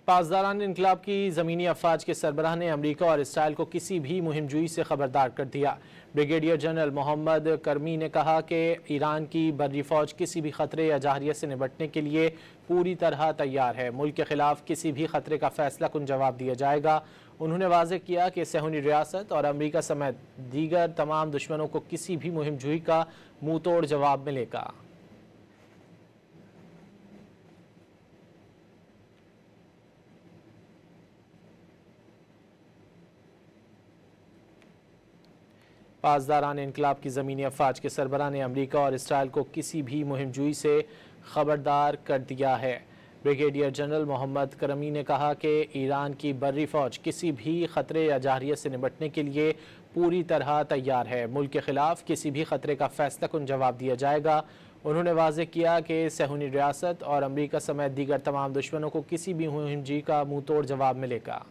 पासदारान इनकलाब की ज़मीनी अफवाज के सरबराह ने अमरीका और इसराइल को किसी भी मुहिमजोई से खबरदार कर दिया। ब्रिगेडियर जनरल मोहम्मद करमी ने कहा कि ईरान की बर्री फौज किसी भी खतरे या जाहरियत से निपटने के लिए पूरी तरह तैयार है। मुल्क के खिलाफ किसी भी खतरे का फैसला कुन जवाब दिया जाएगा। उन्होंने वाज़ेह किया कि सहूनी रियासत और अमरीका समेत दीगर तमाम दुश्मनों को किसी भी मुहिमजोई का मुँह तोड़ जवाब मिलेगा। पासदारान इनकलाब की ज़मीनी अफवाज के सरबराह ने अमरीका और इसराइल को किसी भी मुहिमजोई से खबरदार कर दिया है। ब्रिगेडियर जनरल मोहम्मद करमी ने कहा कि ईरान की बर्री फौज किसी भी खतरे या जाहरियत से निपटने के लिए पूरी तरह तैयार है। मुल्क के खिलाफ किसी भी खतरे का फैसला कुन जवाब दिया जाएगा। उन्होंने वाज़ेह किया कि सहूनी रियासत और अमरीका समेत दीगर तमाम दुश्मनों को किसी भी मुहिमजोई का मुँह तोड़ जवाब मिलेगा।